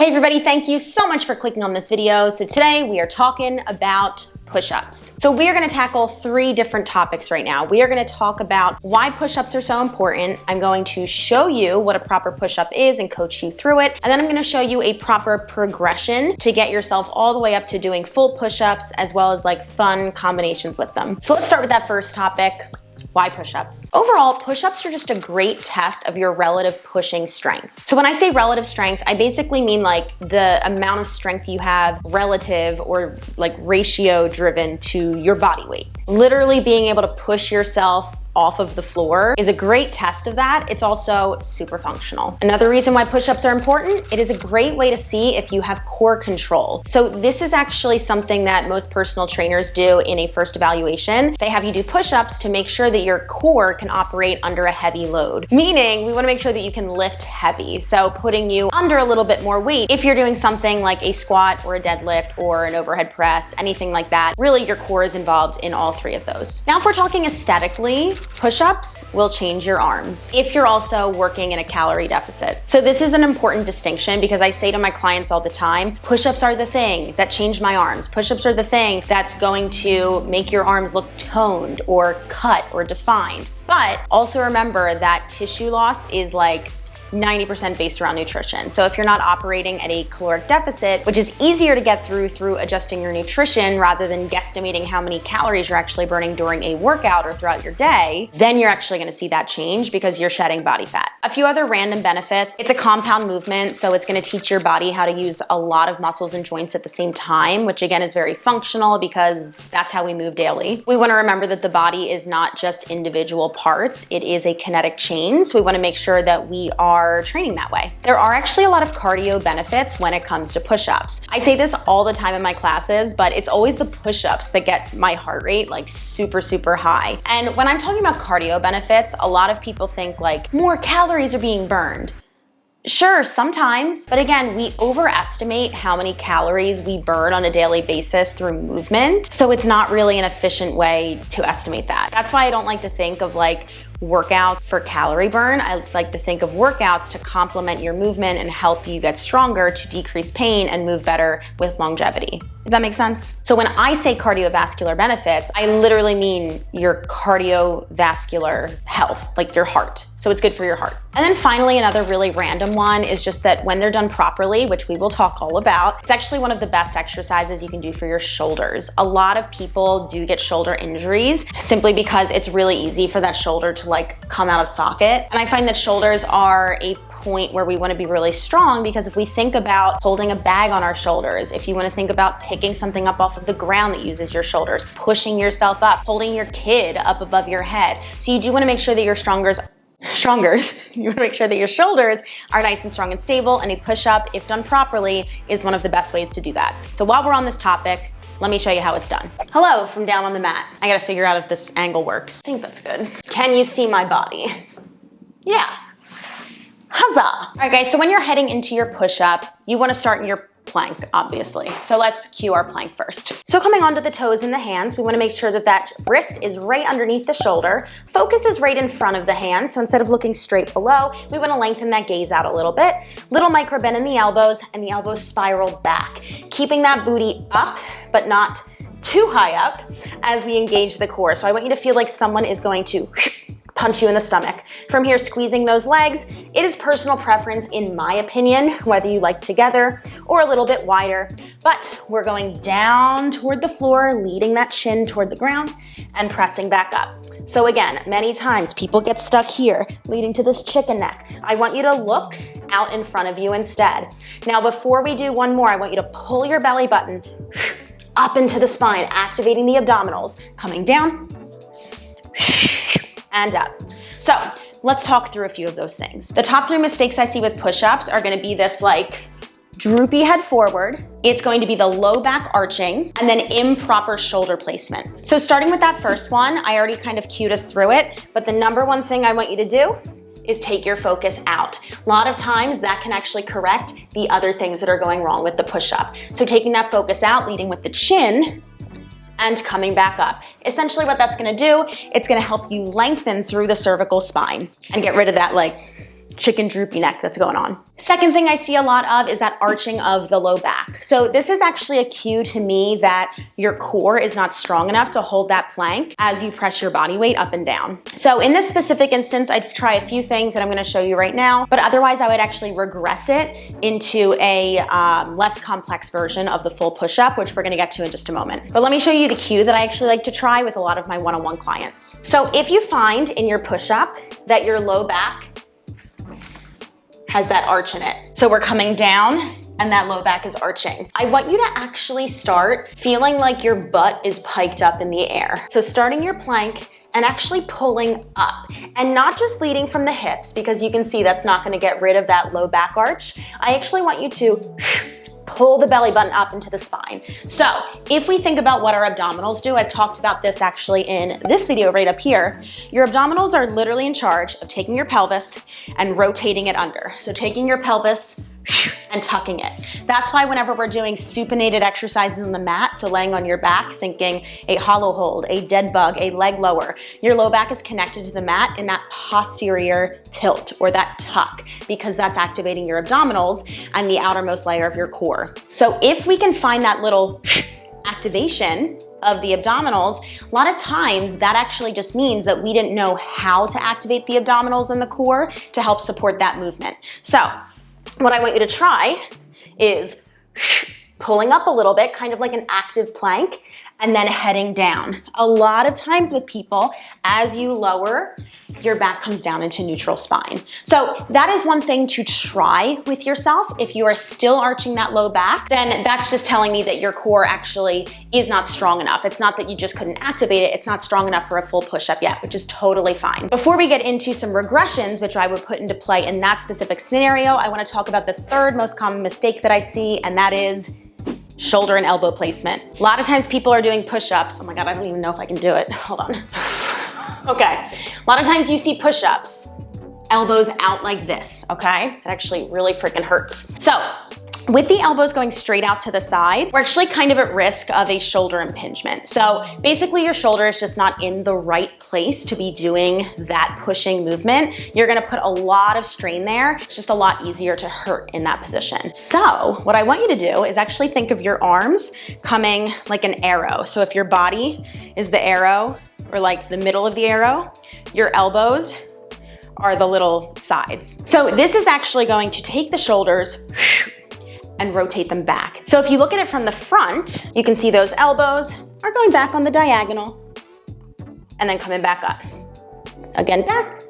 Hey everybody, thank you so much for clicking on this video. So today we are talking about push-ups. So we are gonna tackle 3 different topics right now. We are gonna talk about why push-ups are so important. I'm going to show you what a proper push-up is and coach you through it. And then I'm gonna show you a proper progression to get yourself all the way up to doing full push-ups as well as like fun combinations with them. So let's start with that first topic. Why push-ups? Overall, push-ups are just a great test of your relative pushing strength. So when I say relative strength, I basically mean like the amount of strength you have relative or like ratio driven to your body weight. Literally being able to push yourself off of the floor is a great test of that. It's also super functional. Another reason why push-ups are important, it is a great way to see if you have core control. So this is actually something that most personal trainers do in a first evaluation. They have you do push-ups to make sure that your core can operate under a heavy load. Meaning we wanna make sure that you can lift heavy. So putting you under a little bit more weight. If you're doing something like a squat or a deadlift or an overhead press, anything like that, really your core is involved in all 3 of those. Now if we're talking aesthetically, push-ups will change your arms if you're also working in a calorie deficit. So this is an important distinction because I say to my clients all the time, push-ups are the thing that changed my arms. Push-ups are the thing that's going to make your arms look toned or cut or defined. But also remember that tissue loss is like 90% based around nutrition. So if you're not operating at a caloric deficit, which is easier to get through adjusting your nutrition rather than guesstimating how many calories you're actually burning during a workout or throughout your day, then you're actually gonna see that change because you're shedding body fat. A few other random benefits. It's a compound movement, so it's gonna teach your body how to use a lot of muscles and joints at the same time, which again is very functional because that's how we move daily. We wanna remember that the body is not just individual parts, it is a kinetic chain, so we wanna make sure that we are training that way. There are actually a lot of cardio benefits when it comes to push-ups. I say this all the time in my classes, but it's always the push-ups that get my heart rate like super, super high. And when I'm talking about cardio benefits, a lot of people think like more calories are being burned. Sure, sometimes, but again, we overestimate how many calories we burn on a daily basis through movement, so it's not really an efficient way to estimate that. That's why I don't like to think of like workouts for calorie burn. I like to think of workouts to complement your movement and help you get stronger to decrease pain and move better with longevity. Does that make sense? So when I say cardiovascular benefits, I literally mean your cardiovascular health, like your heart. So it's good for your heart. And then finally, another really random one is just that when they're done properly, which we will talk all about, it's actually one of the best exercises you can do for your shoulders. A lot of people do get shoulder injuries simply because it's really easy for that shoulder to like come out of socket. And I find that shoulders are a point where we want to be really strong because if we think about holding a bag on our shoulders, if you want to think about picking something up off of the ground that uses your shoulders, pushing yourself up, holding your kid up above your head. So you do want to make sure that your you want to make sure that your shoulders are nice and strong and stable, and a push-up, if done properly, is one of the best ways to do that. So while we're on this topic, let me show you how it's done. Hello from down on the mat. I gotta figure out if this angle works. I think that's good. Can you see my body? Yeah. Huzzah! All right guys, so when you're heading into your push-up, you wanna start in your plank, obviously. So let's cue our plank first. So coming onto the toes and the hands, we wanna make sure that that wrist is right underneath the shoulder. Focus is right in front of the hand, so instead of looking straight below, we wanna lengthen that gaze out a little bit. Little micro bend in the elbows, and the elbows spiral back. Keeping that booty up, but not too high up as we engage the core. So I want you to feel like someone is going to punch you in the stomach. From here, squeezing those legs. It is personal preference, in my opinion, whether you like together or a little bit wider, but we're going down toward the floor, leading that chin toward the ground and pressing back up. So again, many times people get stuck here, leading to this chicken neck. I want you to look out in front of you instead. Now, before we do one more, I want you to pull your belly button up into the spine, activating the abdominals, coming down, and up. So let's talk through a few of those things. The top 3 mistakes I see with push-ups are gonna be this like droopy head forward. It's going to be the low back arching and then improper shoulder placement. So starting with that first one, I already kind of cued us through it, but the number 1 thing I want you to do is take your focus out. A lot of times that can actually correct the other things that are going wrong with the push-up. So taking that focus out, leading with the chin, and coming back up. Essentially what that's gonna do, it's gonna help you lengthen through the cervical spine and get rid of that like chicken droopy neck that's going on. Second thing I see a lot of is that arching of the low back. So this is actually a cue to me that your core is not strong enough to hold that plank as you press your body weight up and down. So in this specific instance, I'd try a few things that I'm gonna show you right now, but otherwise I would actually regress it into a less complex version of the full push-up, which we're gonna get to in just a moment. But let me show you the cue that I actually like to try with a lot of my one-on-one clients. So if you find in your push-up that your low back has that arch in it. So we're coming down and that low back is arching. I want you to actually start feeling like your butt is piked up in the air. So starting your plank and actually pulling up and not just leading from the hips, because you can see that's not gonna get rid of that low back arch. I actually want you to pull the belly button up into the spine. So if we think about what our abdominals do, I've talked about this actually in this video right up here. Your abdominals are literally in charge of taking your pelvis and rotating it under. So taking your pelvis and tucking it. That's why whenever we're doing supinated exercises on the mat, so laying on your back, thinking a hollow hold, a dead bug, a leg lower, your low back is connected to the mat in that posterior tilt or that tuck, because that's activating your abdominals and the outermost layer of your core. So if we can find that little activation of the abdominals, a lot of times that actually just means that we didn't know how to activate the abdominals and the core to help support that movement. So what I want you to try is pulling up a little bit, kind of like an active plank, and then heading down. A lot of times with people, as you lower, your back comes down into neutral spine. So that is one thing to try with yourself. If you are still arching that low back, then that's just telling me that your core actually is not strong enough. It's not that you just couldn't activate it, it's not strong enough for a full push-up yet, which is totally fine. Before we get into some regressions, which I would put into play in that specific scenario, I wanna talk about the third most common mistake that I see, and that is shoulder and elbow placement. A lot of times people are doing push-ups. Oh my God, I don't even know if I can do it. Hold on. Okay. A lot of times you see push-ups, elbows out like this, okay? That actually really freaking hurts. So with the elbows going straight out to the side, we're actually kind of at risk of a shoulder impingement. So basically your shoulder is just not in the right place to be doing that pushing movement. You're gonna put a lot of strain there. It's just a lot easier to hurt in that position. So what I want you to do is actually think of your arms coming like an arrow. So if your body is the arrow or like the middle of the arrow, your elbows are the little sides. So this is actually going to take the shoulders and rotate them back. So if you look at it from the front, you can see those elbows are going back on the diagonal and then coming back up. Again, back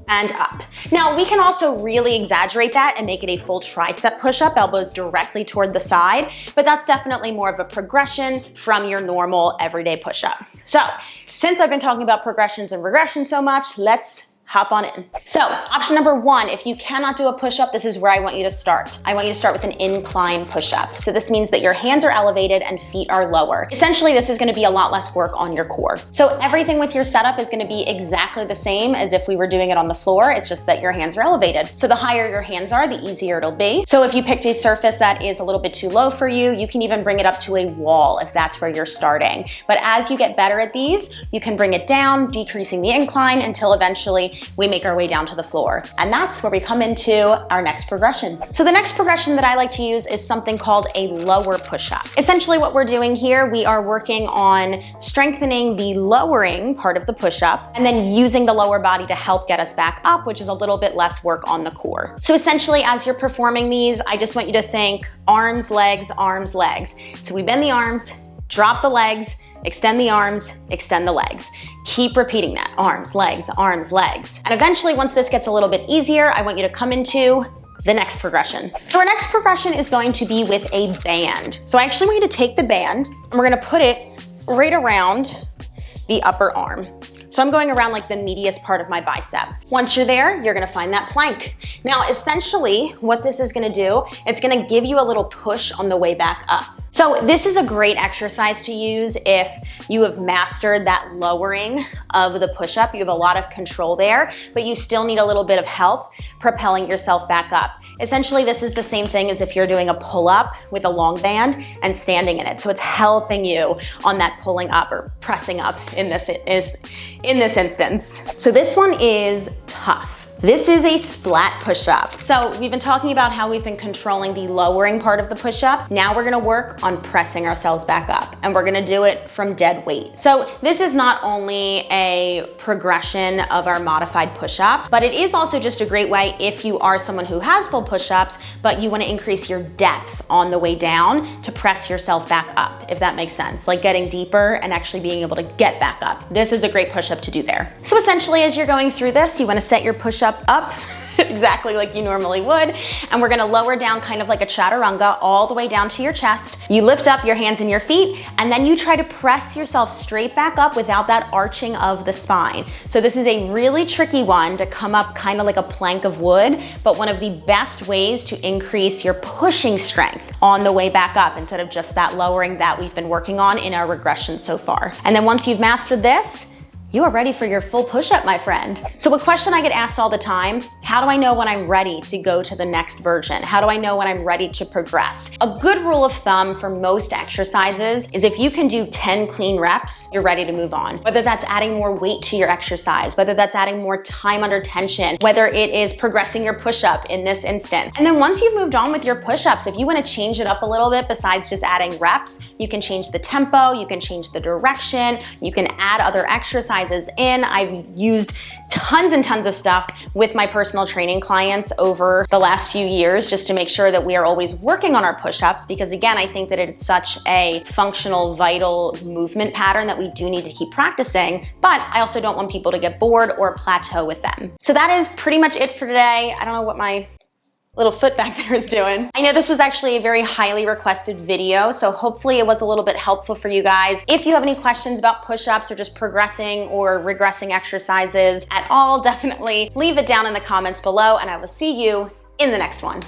and up. Now we can also really exaggerate that and make it a full tricep push-up, elbows directly toward the side, but that's definitely more of a progression from your normal everyday push-up. So since I've been talking about progressions and regressions so much, let's hop on in. So option number one, if you cannot do a push-up, this is where I want you to start. I want you to start with an incline push-up. So this means that your hands are elevated and feet are lower. Essentially, this is gonna be a lot less work on your core. So everything with your setup is gonna be exactly the same as if we were doing it on the floor. It's just that your hands are elevated. So the higher your hands are, the easier it'll be. So if you picked a surface that is a little bit too low for you, you can even bring it up to a wall if that's where you're starting. But as you get better at these, you can bring it down, decreasing the incline until eventually we make our way down to the floor. And that's where we come into our next progression. So the next progression that I like to use is something called a lower push-up. Essentially what we're doing here, we are working on strengthening the lowering part of the push-up and then using the lower body to help get us back up, which is a little bit less work on the core. So essentially as you're performing these, I just want you to think arms, legs, arms, legs. So we bend the arms, drop the legs, extend the arms, extend the legs. Keep repeating that, arms, legs, arms, legs. And eventually, once this gets a little bit easier, I want you to come into the next progression. So our next progression is going to be with a band. So I actually want you to take the band and we're gonna put it right around the upper arm. So I'm going around like the medius part of my bicep. Once you're there, you're gonna find that plank. Now, essentially what this is gonna do, it's gonna give you a little push on the way back up. So this is a great exercise to use if you have mastered that lowering of the push-up. You have a lot of control there, but you still need a little bit of help propelling yourself back up. Essentially, this is the same thing as if you're doing a pull-up with a long band and standing in it. So it's helping you on that pulling up or pressing up in this instance. So this one is tough. This is a splat push-up. So we've been talking about how we've been controlling the lowering part of the push-up. Now we're gonna work on pressing ourselves back up, and we're gonna do it from dead weight. So this is not only a progression of our modified push-ups, but it is also just a great way if you are someone who has full push-ups, but you wanna increase your depth on the way down to press yourself back up, if that makes sense. Like getting deeper and actually being able to get back up. This is a great push-up to do there. So essentially, as you're going through this, you wanna set your push-up up exactly like you normally would. And we're gonna lower down kind of like a chaturanga all the way down to your chest. You lift up your hands and your feet, and then you try to press yourself straight back up without that arching of the spine. So this is a really tricky one to come up kind of like a plank of wood, but one of the best ways to increase your pushing strength on the way back up instead of just that lowering that we've been working on in our regression so far. And then once you've mastered this, you are ready for your full push-up, my friend. So a question I get asked all the time, how do I know when I'm ready to go to the next version? How do I know when I'm ready to progress? A good rule of thumb for most exercises is if you can do 10 clean reps, you're ready to move on. Whether that's adding more weight to your exercise, whether that's adding more time under tension, whether it is progressing your push-up in this instance. And then once you've moved on with your push-ups, if you wanna change it up a little bit besides just adding reps, you can change the tempo, you can change the direction, you can add other exercises in. I've used tons and tons of stuff with my personal training clients over the last few years just to make sure that we are always working on our push-ups, because again, I think that it's such a functional, vital movement pattern that we do need to keep practicing, but I also don't want people to get bored or plateau with them. So that is pretty much it for today. I don't know what my little foot back there is doing. I know this was actually a very highly requested video, so hopefully it was a little bit helpful for you guys. If you have any questions about push-ups or just progressing or regressing exercises at all, definitely leave it down in the comments below, and I will see you in the next one.